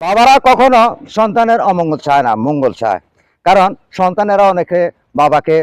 বাবারা কখনো সন্তানের অমঙ্গল চায় না, মঙ্গল চায়। কারণ সন্তানেরা অনেকে বাবাকে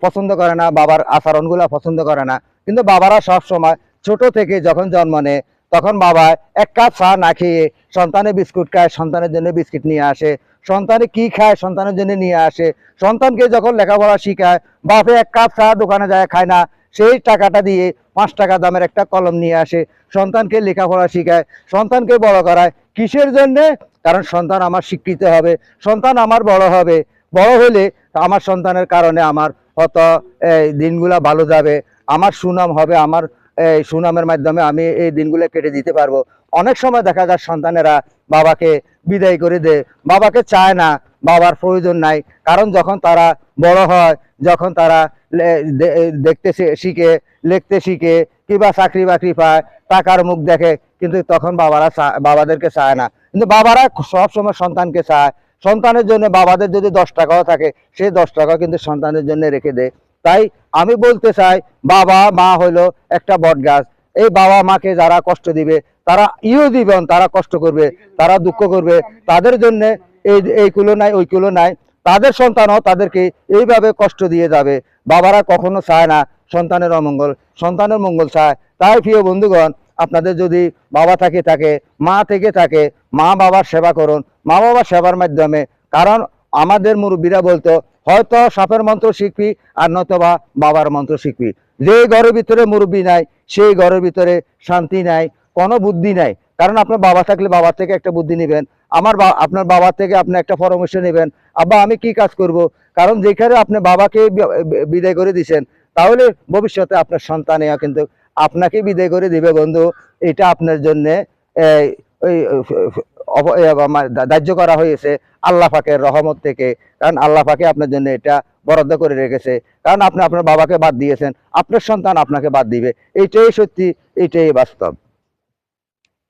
পছন্দ করে না, বাবার আচরণগুলো পছন্দ করে না। কিন্তু বাবারা সব সময় ছোট থেকে যখন জন্ম নেয় তখন বাবা এক কাপ চা না খেয়ে সন্তানে বিস্কুট খায়, সন্তানের জন্য বিস্কুট নিয়ে আসে। সন্তানে কি খায় সন্তানের জন্য নিয়ে আসে। সন্তানকে যখন লেখাপড়া শিখায়, বাপে এক কাপ চা দোকানে যায় খায় না, সেই টাকাটা দিয়ে 5 টাকা দামের একটা কলম নিয়ে আসে, সন্তানকে লেখাপড়া শিখায়, সন্তানকে বড় করায়। কিসের জন্যে? কারণ সন্তান আমার শিক্ষিত হবে, সন্তান আমার বড় হবে। বড় হলে আমার সন্তানের কারণে আমার হয়তো দিনগুলা ভালো যাবে, আমার সুনাম হবে, আমার সুনামের মাধ্যমে আমি এই দিনগুলো কেটে দিতে পারবো। অনেক সময় দেখা যায় সন্তানেরা বাবাকে বিদায় করে দেয়, বাবাকে চায় না, বাবার প্রয়োজন নাই। কারণ যখন তারা বড় হয়, যখন তারা দেখতে শিখে, লিখতে শিখে, কিংবা চাকরি বাকরি পায়, টাকার মুখ দেখে, কিন্তু তখন বাবাদেরকে চায় না। কিন্তু বাবারা সবসময় সন্তানকে চায়। সন্তানের জন্য বাবাদের যদি 10 টাকাও থাকে, সেই 10 টাকা কিন্তু সন্তানের জন্য রেখে দেয়। তাই আমি বলতে চাই, বাবা মা হলো একটা বট গাছ। এই বাবা মাকে যারা কষ্ট দিবে, তারা জীবন তারা কষ্ট করবে, তারা দুঃখ করবে। তাদের জন্য এই কুলো নাই, ওই কুলো নাই, তাদের সন্তানও তাদেরকে এইভাবে কষ্ট দিয়ে যাবে। বাবারা কখনো চায় না সন্তানের অমঙ্গল, সন্তানের মঙ্গল চায়। তাই প্রিয় বন্ধুগণ, আপনাদের যদি বাবা থাকে, মা থাকে, মা বাবার সেবা করুন, মা বাবার সেবার মাধ্যমে। কারণ আমাদের মুরব্বীরা বলতো, হয়তো সাপের মন্ত্র শিখবি আর নয়তোবা বাবার মন্ত্র শিখবি। যে ঘরের ভিতরে মুরব্বী নাই, সেই ঘরের ভিতরে শান্তি নাই, কোনো বুদ্ধি নাই। কারণ আপনার বাবা থাকলে বাবার থেকে একটা বুদ্ধি নেবেন, আপনার বাবার থেকে আপনি একটা পরামর্শ নেবেন, আব্বা আমি কি কাজ করব। কারণ যেখানে আপনি বাবাকে বিদায় করে দিচ্ছেন, তাহলে ভবিষ্যতে আপনার সন্তানেও কিন্তু আপনাকে বিদায় করে দিবে বন্ধু। এটা আপনার জন্য ওই ধার্য করা হয়েছে আল্লাহ পাকের রহমত থেকে। কারণ আল্লাহ পাকে আপনার জন্য এটা বরাদ্দ করে রেখেছে। কারণ আপনি আপনার বাবাকে বাদ দিয়েছেন, আপনার সন্তান আপনাকে বাদ দিবে। এইটাই সত্যি, এইটাই বাস্তব।